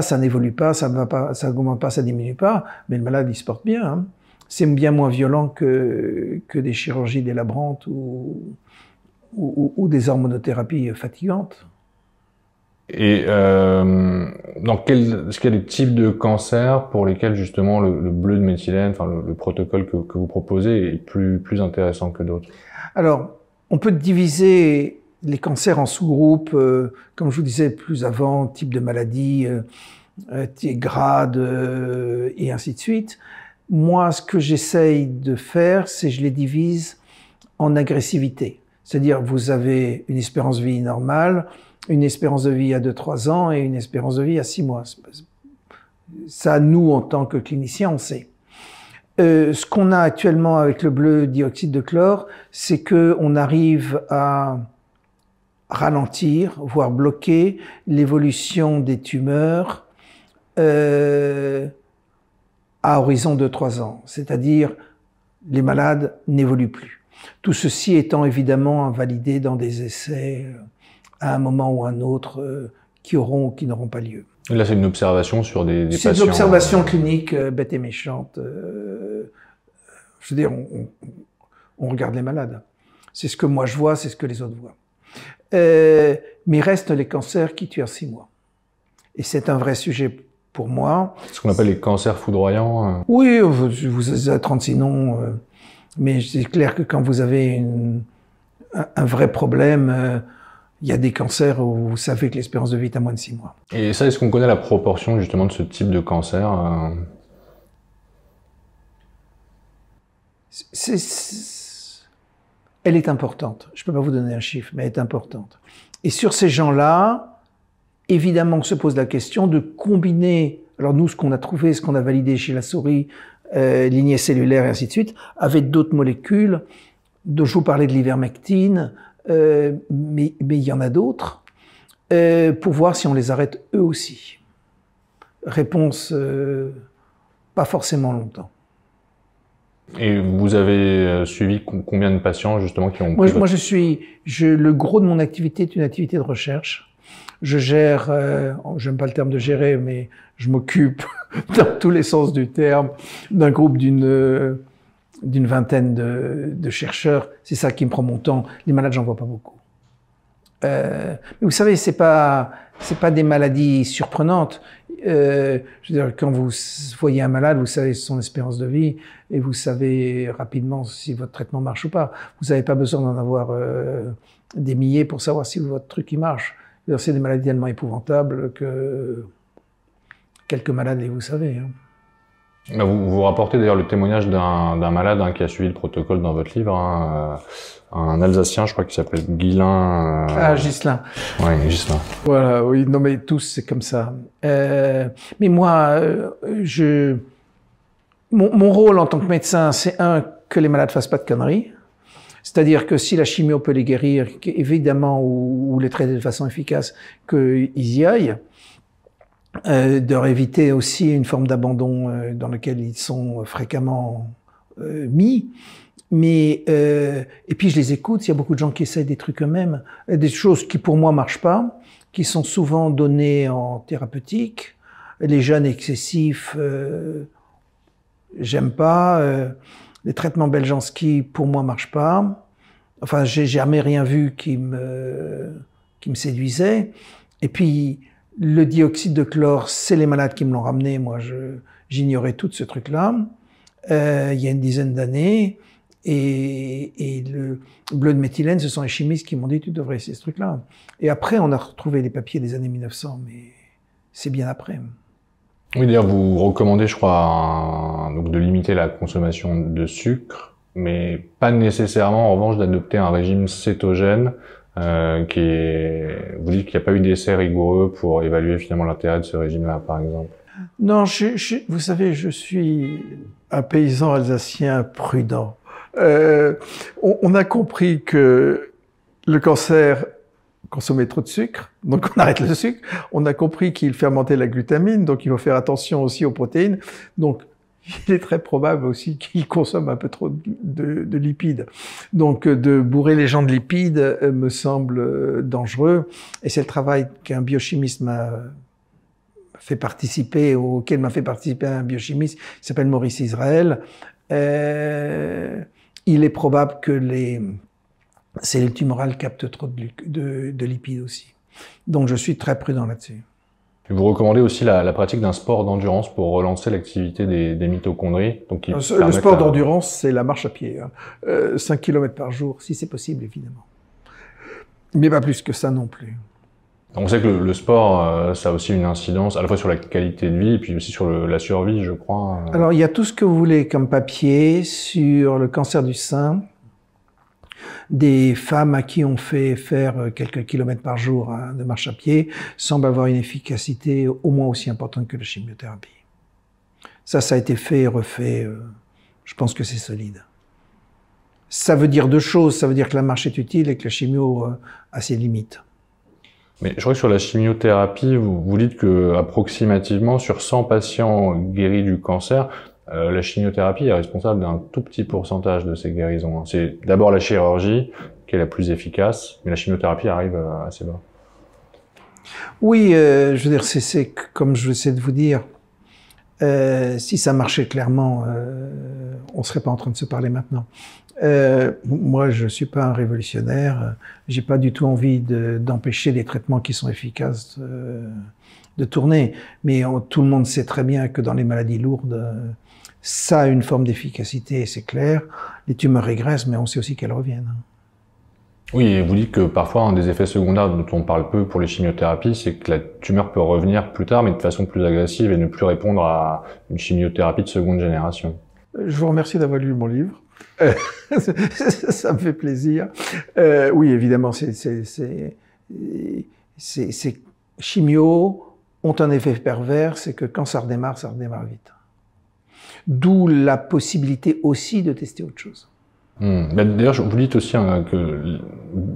Speaker 1: ça n'évolue pas, ça ne va pas, ça augmente pas, ça diminue pas, mais le malade il se porte bien. Hein. C'est bien moins violent que des chirurgies délabrantes ou des hormonothérapies fatigantes.
Speaker 2: Et est-ce qu'il y a des types de cancers pour lesquels justement le bleu de méthylène, enfin le protocole que vous proposez est plus intéressant que d'autres? Alors,
Speaker 1: on peut diviser les cancers en sous-groupes, comme je vous disais plus avant, type de maladie, grade, et ainsi de suite. Moi, ce que j'essaye de faire, c'est je les divise en agressivité. C'est-à-dire, vous avez une espérance de vie normale, une espérance de vie à 2-3 ans et une espérance de vie à 6 mois. Ça, nous, en tant que cliniciens, on sait. Ce qu'on a actuellement avec le bleu dioxyde de chlore, c'est que on arrive à ralentir, voire bloquer l'évolution des tumeurs à horizon de 3 ans. C'est-à-dire, les malades n'évoluent plus. Tout ceci étant évidemment validé dans des essais à un moment ou un autre qui auront ou qui n'auront pas lieu.
Speaker 2: Et là, c'est une observation sur des patients.
Speaker 1: C'est une observation clinique bête et méchante. Je veux dire, on regarde les malades. C'est ce que moi je vois, c'est ce que les autres voient. Mais restent les cancers qui tuent en 6 mois. Et c'est un vrai sujet pour moi.
Speaker 2: Ce qu'on appelle les cancers foudroyants.
Speaker 1: Oui, vous avez 36 noms. Mais c'est clair que quand vous avez un vrai problème, il y a des cancers où vous savez que l'espérance de vie est à moins de 6 mois.
Speaker 2: Et ça, est-ce qu'on connaît la proportion justement de ce type de cancer?
Speaker 1: Elle est importante. Je ne peux pas vous donner un chiffre, mais elle est importante. Et sur ces gens-là, évidemment, se pose la question de combiner, alors nous, ce qu'on a trouvé, ce qu'on a validé chez la souris, lignée cellulaire et ainsi de suite, avec d'autres molécules, dont je vous parlais de l'ivermectine, mais il y en a d'autres, pour voir si on les arrête eux aussi. Réponse, pas forcément longtemps.
Speaker 2: Et vous avez suivi combien de patients justement qui ont...
Speaker 1: Moi, le gros de mon activité est une activité de recherche. Je gère, j'aime pas le terme de gérer, mais je m'occupe dans tous les sens du terme d'un groupe d'une vingtaine de chercheurs. C'est ça qui me prend mon temps. Les malades, j'en vois pas beaucoup. Mais vous savez, c'est pas des maladies surprenantes. je veux dire, quand vous voyez un malade, vous savez son espérance de vie et vous savez rapidement si votre traitement marche ou pas. Vous n'avez pas besoin d'en avoir des milliers pour savoir si votre truc il marche. C'est des maladies tellement épouvantables que quelques malades, vous savez. Hein.
Speaker 2: Vous rapportez d'ailleurs le témoignage d'un malade qui a suivi le protocole dans votre livre, un Alsacien, je crois qu'il s'appelle Ghislain.
Speaker 1: Ghislain.
Speaker 2: Oui, Ghislain.
Speaker 1: Voilà, oui, non mais tous c'est comme ça. Mais moi, mon rôle en tant que médecin, c'est que les malades fassent pas de conneries. C'est-à-dire que si la chimio peut les guérir, évidemment, ou les traiter de façon efficace, qu'ils y aillent. De leur éviter aussi une forme d'abandon dans lequel ils sont fréquemment mis. Mais et puis je les écoute, il y a beaucoup de gens qui essayent des trucs eux-mêmes, des choses qui pour moi marchent pas, qui sont souvent données en thérapeutique. Les jeûnes excessifs, j'aime pas. Les traitements Beljanski pour moi marchent pas. Enfin, j'ai jamais rien vu qui me séduisait. Et puis le dioxyde de chlore, c'est les malades qui me l'ont ramené. Moi, j'ignorais tout ce truc-là. Il y a une dizaine d'années. Et le bleu de méthylène, ce sont les chimistes qui m'ont dit tu devrais essayer ce truc-là. Et après, on a retrouvé les papiers des années 1900, mais c'est bien après.
Speaker 2: Oui, d'ailleurs, vous recommandez, je crois, donc de limiter la consommation de sucre, mais pas nécessairement, en revanche, d'adopter un régime cétogène. Vous dites qu'il n'y a pas eu d'essai rigoureux pour évaluer finalement l'intérêt de ce régime-là, par exemple.
Speaker 1: Non, vous savez, je suis un paysan alsacien prudent. On a compris que le cancer consommait trop de sucre, donc on arrête le sucre. On a compris qu'il fermentait la glutamine, donc il faut faire attention aussi aux protéines. Donc il est très probable aussi qu'il consomme un peu trop de lipides. Donc de bourrer les gens de lipides me semble dangereux. Et c'est le travail qu'un biochimiste m'a fait participer, auquel m'a fait participer un biochimiste qui s'appelle Maurice Israël. Il est probable que les cellules tumorales captent trop de lipides aussi. Donc je suis très prudent là-dessus.
Speaker 2: Vous recommandez aussi la pratique d'un sport d'endurance pour relancer l'activité des mitochondries. Donc
Speaker 1: le sport d'endurance, c'est la marche à pied. 5 km par jour, si c'est possible, évidemment. Mais pas plus que ça non plus.
Speaker 2: On sait que le sport, ça a aussi une incidence à la fois sur la qualité de vie et puis aussi sur la survie, je crois.
Speaker 1: Alors, il y a tout ce que vous voulez comme papier sur le cancer du sein. Des femmes à qui on fait faire quelques kilomètres par jour de marche à pied semblent avoir une efficacité au moins aussi importante que la chimiothérapie. Ça a été fait et refait. Je pense que c'est solide. Ça veut dire deux choses. Ça veut dire que la marche est utile et que la chimio a ses limites.
Speaker 2: Mais je crois que sur la chimiothérapie, vous dites que approximativement sur 100 patients guéris du cancer, la chimiothérapie est responsable d'un tout petit pourcentage de ces guérisons. C'est d'abord la chirurgie qui est la plus efficace, mais la chimiothérapie arrive assez bas.
Speaker 1: Oui, je veux dire, c'est comme je essaie de vous dire, si ça marchait clairement, on serait pas en train de se parler maintenant. Moi, je suis pas un révolutionnaire. J'ai pas du tout envie d'empêcher les traitements qui sont efficaces de tourner. Mais tout le monde sait très bien que dans les maladies lourdes, ça a une forme d'efficacité, c'est clair. Les tumeurs régressent, mais on sait aussi qu'elles reviennent.
Speaker 2: Oui, et vous dites que parfois, un des effets secondaires dont on parle peu pour les chimiothérapies, c'est que la tumeur peut revenir plus tard, mais de façon plus agressive et ne plus répondre à une chimiothérapie de seconde génération.
Speaker 1: Je vous remercie d'avoir lu mon livre. Ça me fait plaisir. Oui, évidemment, ces chimios ont un effet pervers, c'est que quand ça redémarre vite. D'où la possibilité aussi de tester autre chose.
Speaker 2: D'ailleurs, vous dites aussi que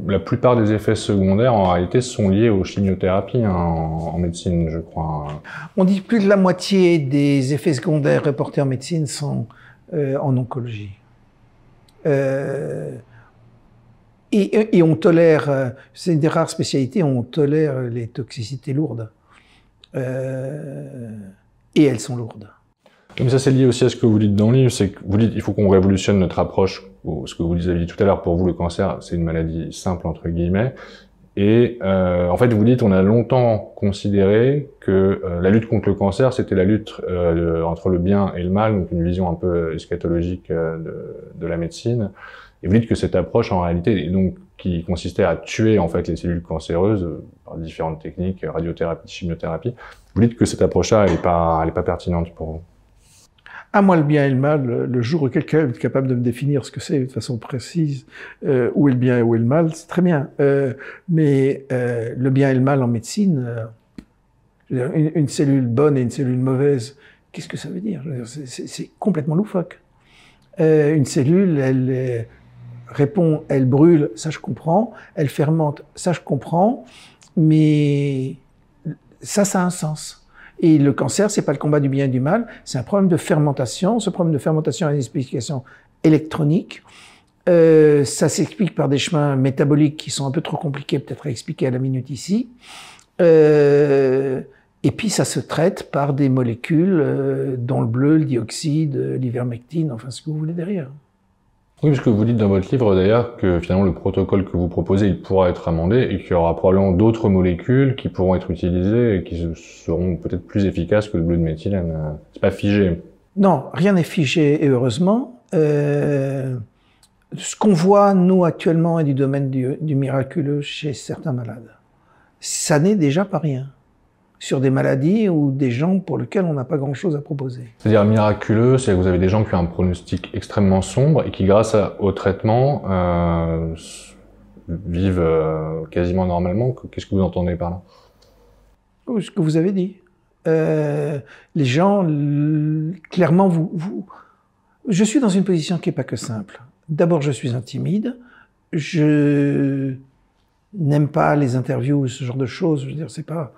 Speaker 2: la plupart des effets secondaires, en réalité, sont liés aux chimiothérapies en médecine, je crois.
Speaker 1: On dit plus de la moitié des effets secondaires reportés en médecine sont en oncologie. Et on tolère, c'est une des rares spécialités, on tolère les toxicités lourdes. Et elles sont lourdes.
Speaker 2: Mais ça, c'est lié aussi à ce que vous dites dans le livre, c'est que vous dites il faut qu'on révolutionne notre approche. Ce que vous disiez tout à l'heure, pour vous, le cancer, c'est une maladie simple, entre guillemets. Et en fait, vous dites, on a longtemps considéré que la lutte contre le cancer, c'était la lutte entre le bien et le mal, donc une vision un peu eschatologique de la médecine. Et vous dites que cette approche, en réalité, donc qui consistait à tuer en fait les cellules cancéreuses par différentes techniques, radiothérapie, chimiothérapie, vous dites que cette approche-là, elle est pas pertinente pour vous.
Speaker 1: À moi, le bien et le mal, le jour où quelqu'un est capable de me définir ce que c'est de façon précise, où est le bien et où est le mal, c'est très bien. Mais le bien et le mal en médecine, je veux dire, une cellule bonne et une cellule mauvaise, qu'est-ce que ça veut dire? C'est complètement loufoque. Une cellule, elle répond, elle brûle, ça je comprends, elle fermente, ça je comprends, mais ça a un sens. Et le cancer, c'est pas le combat du bien et du mal, c'est un problème de fermentation. Ce problème de fermentation a une explication électronique. Ça s'explique par des chemins métaboliques qui sont un peu trop compliqués peut-être à expliquer à la minute ici. Et puis ça se traite par des molécules dont le bleu, le dioxyde, l'ivermectine, enfin ce que vous voulez derrière.
Speaker 2: Oui, parce que vous dites dans votre livre d'ailleurs que finalement le protocole que vous proposez, il pourra être amendé et qu'il y aura probablement d'autres molécules qui pourront être utilisées et qui seront peut-être plus efficaces que le bleu de méthylène. C'est pas figé.
Speaker 1: Non, rien n'est figé et heureusement. Ce qu'on voit, nous, actuellement, est du domaine du miraculeux chez certains malades. Ça n'est déjà pas rien. Sur des maladies ou des gens pour lesquels on n'a pas grand-chose à proposer.
Speaker 2: C'est-à-dire miraculeux, c'est que vous avez des gens qui ont un pronostic extrêmement sombre et qui, grâce au traitement, vivent quasiment normalement. Qu'est-ce que vous entendez par là?
Speaker 1: Ce que vous avez dit. Les gens, clairement, je suis dans une position qui n'est pas que simple. D'abord, je suis un timide. Je n'aime pas les interviews ou ce genre de choses. Je veux dire, c'est pas...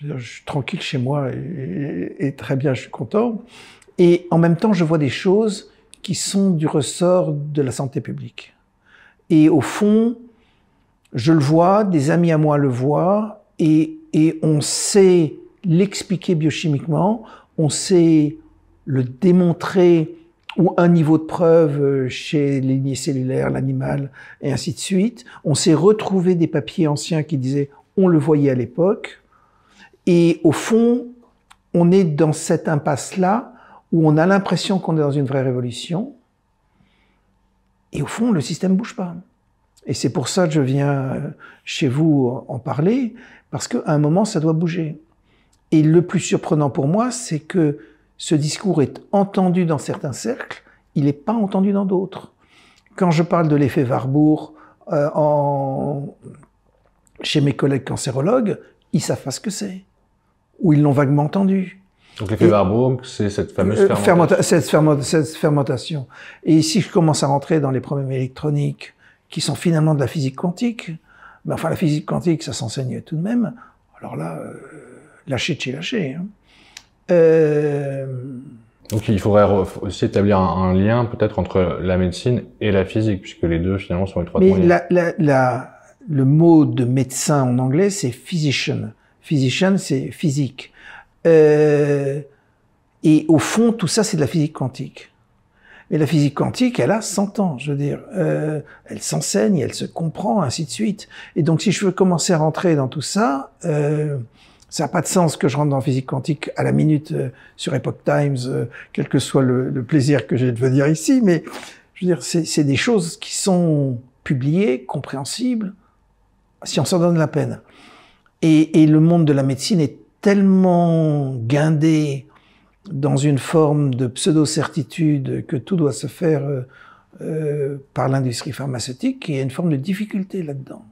Speaker 1: Je suis tranquille chez moi et très bien, je suis content. Et en même temps, je vois des choses qui sont du ressort de la santé publique. Et au fond, je le vois, des amis à moi le voient, et on sait l'expliquer biochimiquement, on sait le démontrer ou un niveau de preuve chez les lignées cellulaires, l'animal, et ainsi de suite. On sait retrouver des papiers anciens qui disaient « on le voyait à l'époque ». Et au fond, on est dans cette impasse-là où on a l'impression qu'on est dans une vraie révolution. Et au fond, le système bouge pas. Et c'est pour ça que je viens chez vous en parler, parce qu'à un moment, ça doit bouger. Et le plus surprenant pour moi, c'est que ce discours est entendu dans certains cercles, il n'est pas entendu dans d'autres. Quand je parle de l'effet Warburg chez mes collègues cancérologues, ils savent pas ce que c'est. Ou ils l'ont vaguement entendu.
Speaker 2: Donc l'effet Warburg, c'est cette fameuse fermentation.
Speaker 1: Cette fermentation. Et si je commence à rentrer dans les problèmes électroniques, qui sont finalement de la physique quantique, mais enfin la physique quantique, ça s'enseigne tout de même, alors là, lâcher de chez lâcher. Hein.
Speaker 2: Donc il faudrait aussi établir un lien peut-être entre la médecine et la physique, puisque les deux finalement sont étroitement liés.
Speaker 1: Mais le mot de médecin en anglais, c'est physician. Physician, c'est physique. Et au fond, tout ça, c'est de la physique quantique. Mais la physique quantique, elle a 100 ans, je veux dire. Elle s'enseigne, elle se comprend, ainsi de suite. Et donc, si je veux commencer à rentrer dans tout ça, ça n'a pas de sens que je rentre dans la physique quantique à la minute sur Epoch Times, quel que soit le plaisir que j'ai de venir ici. Mais je veux dire, c'est des choses qui sont publiées, compréhensibles, si on s'en donne la peine. Et le monde de la médecine est tellement guindé dans une forme de pseudo-certitude que tout doit se faire par l'industrie pharmaceutique, qu'il y a une forme de difficulté là-dedans.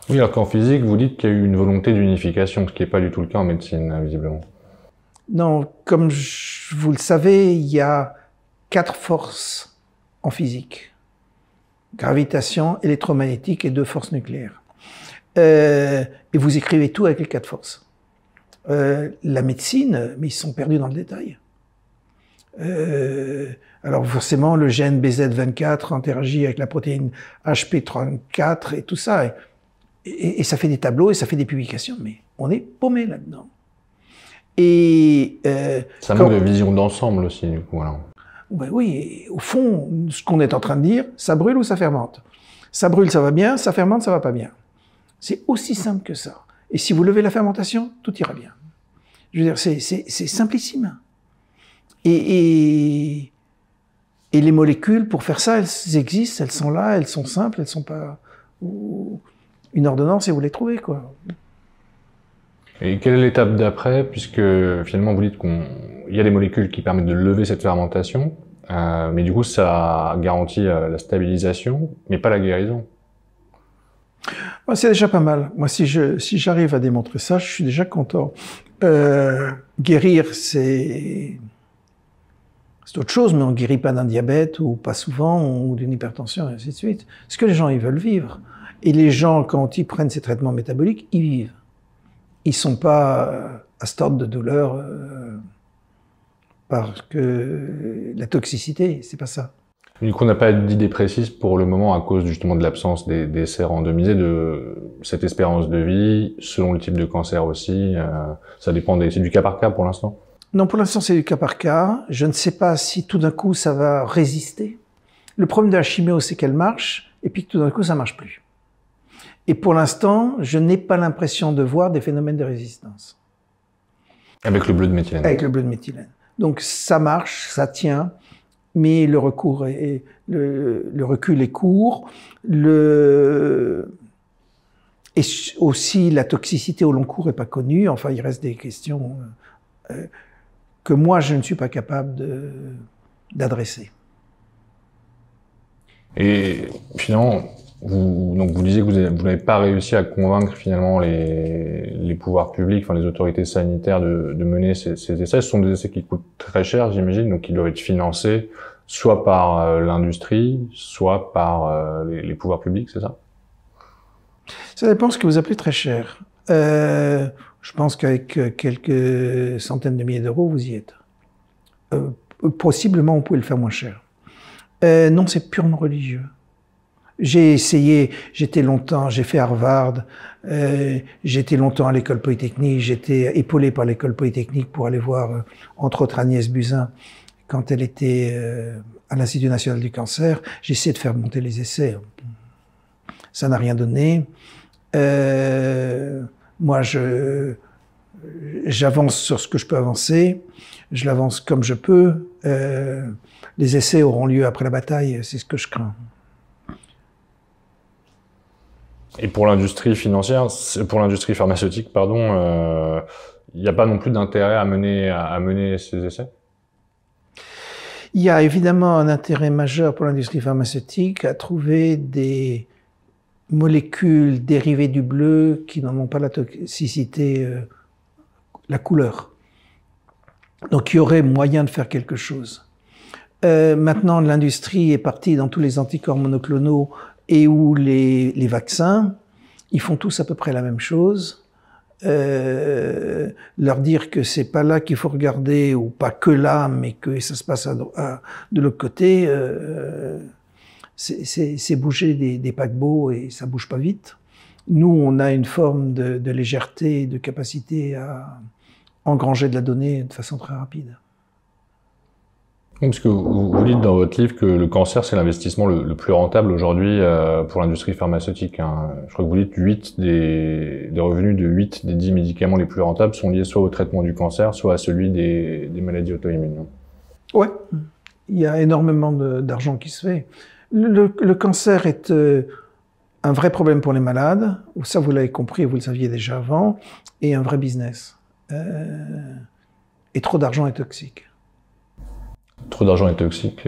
Speaker 2: Oui, alors qu'en physique, vous dites qu'il y a eu une volonté d'unification, ce qui n'est pas du tout le cas en médecine, visiblement.
Speaker 1: Non, comme vous le savez, il y a 4 forces en physique. Gravitation, électromagnétique et 2 forces nucléaires. Et vous écrivez tout avec les 4 forces. La médecine, mais ils sont perdus dans le détail. Alors forcément, le gène BZ24 interagit avec la protéine HP34 et tout ça. Et ça fait des tableaux et ça fait des publications, mais on est paumé là-dedans. Et
Speaker 2: ça manque de vision d'ensemble aussi, du coup. Alors.
Speaker 1: Ben oui, au fond, ce qu'on est en train de dire, ça brûle ou ça fermente. Ça brûle, ça va bien, ça fermente, ça va pas bien. C'est aussi simple que ça. Et si vous levez la fermentation, tout ira bien. Je veux dire, c'est simplissime. Et les molécules, pour faire ça, elles existent, elles sont là, elles sont simples, elles sont pas... Une ordonnance et vous les trouvez, quoi.
Speaker 2: Et quelle est l'étape d'après, puisque finalement vous dites qu'il y a des molécules qui permettent de lever cette fermentation, mais du coup ça garantit la stabilisation, mais pas la guérison.
Speaker 1: C'est déjà pas mal. Moi, si j'arrive à démontrer ça, je suis déjà content. Guérir, c'est autre chose, mais on guérit pas d'un diabète, ou pas souvent, ou d'une hypertension, et ainsi de suite. Ce que les gens, ils veulent vivre. Et les gens, quand ils prennent ces traitements métaboliques, ils vivent. Ils sont pas à ce ordre de douleur parce que la toxicité, c'est pas ça.
Speaker 2: Du coup, on n'a pas d'idée précise pour le moment à cause justement de l'absence d'essais randomisés de cette espérance de vie, selon le type de cancer aussi. Ça dépend c'est du cas par cas pour l'instant.
Speaker 1: Non, pour l'instant, c'est du cas par cas. Je ne sais pas si tout d'un coup, ça va résister. Le problème de la chimio, c'est qu'elle marche, et puis que tout d'un coup, ça marche plus. Et pour l'instant, je n'ai pas l'impression de voir des phénomènes de résistance.
Speaker 2: Avec le bleu de méthylène.
Speaker 1: Avec le bleu de méthylène. Donc ça marche, ça tient, mais le recul est court. Et aussi, la toxicité au long cours n'est pas connue. Enfin, il reste des questions que moi, je ne suis pas capable d'adresser.
Speaker 2: Et finalement, vous disiez que vous n'avez pas réussi à convaincre finalement les pouvoirs publics, enfin les autorités sanitaires de mener ces essais. Ce sont des essais qui coûtent très cher, j'imagine, donc qui doivent être financés soit par l'industrie, soit par les pouvoirs publics, c'est ça?
Speaker 1: Ça dépend de ce que vous appelez très cher. Je pense qu'avec quelques centaines de milliers d'euros, vous y êtes. Possiblement, on pouvait le faire moins cher. Non, c'est purement religieux. J'ai essayé, j'ai fait Harvard, j'ai été longtemps à l'école polytechnique, j'étais épaulé par l'école polytechnique pour aller voir, entre autres, Agnès Buzyn, quand elle était à l'Institut national du cancer. J'ai essayé de faire monter les essais. Ça n'a rien donné. Moi, j'avance sur ce que je peux avancer. Je l'avance comme je peux. Les essais auront lieu après la bataille, c'est ce que je crains.
Speaker 2: Et pour l'industrie pharmaceutique, pardon, il n'y a pas non plus d'intérêt à mener ces essais?
Speaker 1: Il y a évidemment un intérêt majeur pour l'industrie pharmaceutique à trouver des molécules dérivées du bleu qui n'en ont pas la toxicité, la couleur. Donc il y aurait moyen de faire quelque chose. Maintenant, l'industrie est partie dans tous les anticorps monoclonaux et où les vaccins, ils font tous à peu près la même chose. Leur dire que c'est pas là qu'il faut regarder, ou pas que là, mais que ça se passe de l'autre côté, c'est bouger des paquebots et ça bouge pas vite. Nous, on a une forme de légèreté, de capacité à engranger de la donnée de façon très rapide.
Speaker 2: Parce que vous dites dans votre livre que le cancer, c'est l'investissement le plus rentable aujourd'hui pour l'industrie pharmaceutique. Hein. Je crois que vous dites des revenus de 8 des 10 médicaments les plus rentables sont liés soit au traitement du cancer, soit à celui des maladies auto-immunes.
Speaker 1: Ouais, il y a énormément d'argent qui se fait. Le cancer est un vrai problème pour les malades, ça vous l'avez compris, vous le saviez déjà avant, et un vrai business. Et trop d'argent est toxique.
Speaker 2: Trop d'argent est toxique.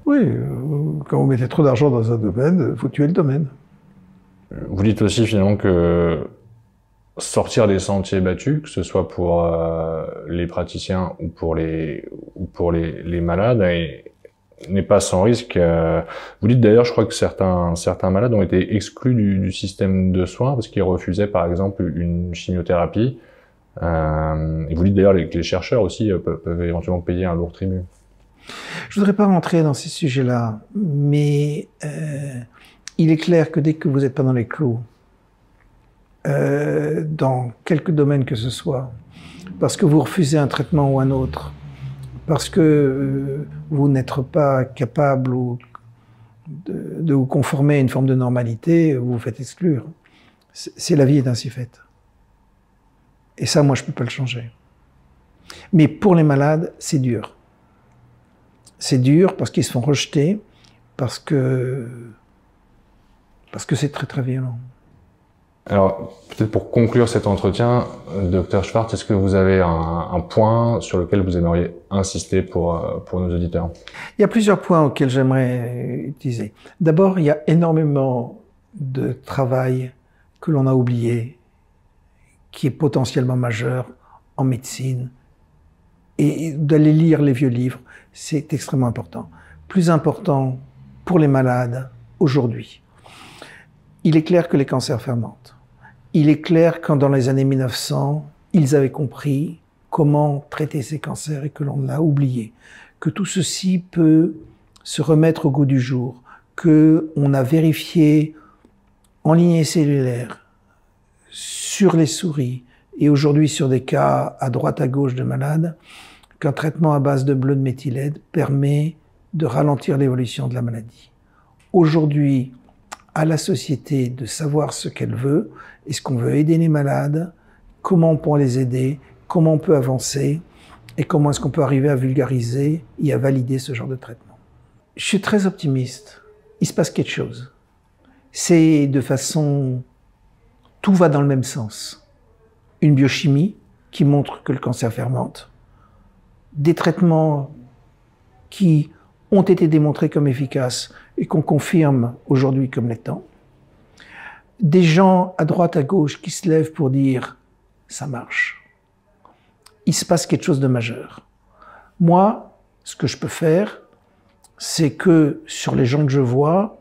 Speaker 1: Oui, quand vous mettez trop d'argent dans un domaine, il faut tuer le domaine.
Speaker 2: Vous dites aussi finalement que sortir des sentiers battus, que ce soit pour les praticiens ou pour les malades, n'est pas sans risque. Vous dites d'ailleurs, je crois que certains malades ont été exclus du système de soins parce qu'ils refusaient par exemple une chimiothérapie. Et vous dites d'ailleurs que les chercheurs aussi peuvent éventuellement payer un lourd tribut.
Speaker 1: Je voudrais pas rentrer dans ces sujets-là, mais il est clair que dès que vous n'êtes pas dans les clous, dans quelque domaine que ce soit, parce que vous refusez un traitement ou un autre, parce que vous n'êtes pas capable de vous conformer à une forme de normalité, vous vous faites exclure. C'est la vie est ainsi faite. Et ça, moi, je peux pas le changer. Mais pour les malades, c'est dur. C'est dur parce qu'ils se font rejeter, parce que c'est très très violent.
Speaker 2: Alors, peut-être pour conclure cet entretien, Dr Schwartz, est-ce que vous avez un point sur lequel vous aimeriez insister pour nos auditeurs?
Speaker 1: Il y a plusieurs points auxquels j'aimerais utiliser. D'abord, il y a énormément de travail que l'on a oublié, qui est potentiellement majeur en médecine. Et d'aller lire les vieux livres, c'est extrêmement important. Plus important pour les malades aujourd'hui. Il est clair que les cancers fermentent. Il est clair quand dans les années 1900, ils avaient compris comment traiter ces cancers et que l'on l'a oublié. Que tout ceci peut se remettre au goût du jour. Que on a vérifié en lignée cellulaire, sur les souris et aujourd'hui sur des cas à droite à gauche de malades, qu'un traitement à base de bleu de méthylène permet de ralentir l'évolution de la maladie. Aujourd'hui, à la société de savoir ce qu'elle veut, est-ce qu'on veut aider les malades, comment on peut les aider, comment on peut avancer et comment est-ce qu'on peut arriver à vulgariser et à valider ce genre de traitement. Je suis très optimiste. Il se passe quelque chose. C'est de façon... Tout va dans le même sens. Une biochimie qui montre que le cancer fermente, des traitements qui ont été démontrés comme efficaces et qu'on confirme aujourd'hui comme l'étant, des gens à droite, à gauche qui se lèvent pour dire « ça marche ». Il se passe quelque chose de majeur. Moi, ce que je peux faire, c'est que sur les gens que je vois,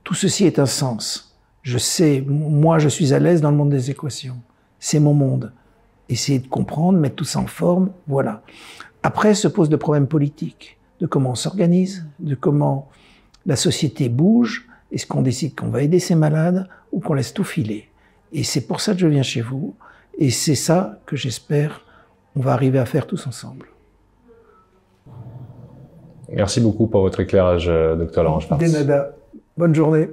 Speaker 1: tout ceci est un sens. Je sais, moi je suis à l'aise dans le monde des équations. C'est mon monde. Essayer de comprendre, mettre tout ça en forme, voilà. Après se posent le problème politique, de comment on s'organise, de comment la société bouge, est-ce qu'on décide qu'on va aider ces malades ou qu'on laisse tout filer. Et c'est pour ça que je viens chez vous, et c'est ça que j'espère on va arriver à faire tous ensemble.
Speaker 2: Merci beaucoup pour votre éclairage, Dr Laurent Schwartz.
Speaker 1: De nada. Bonne journée.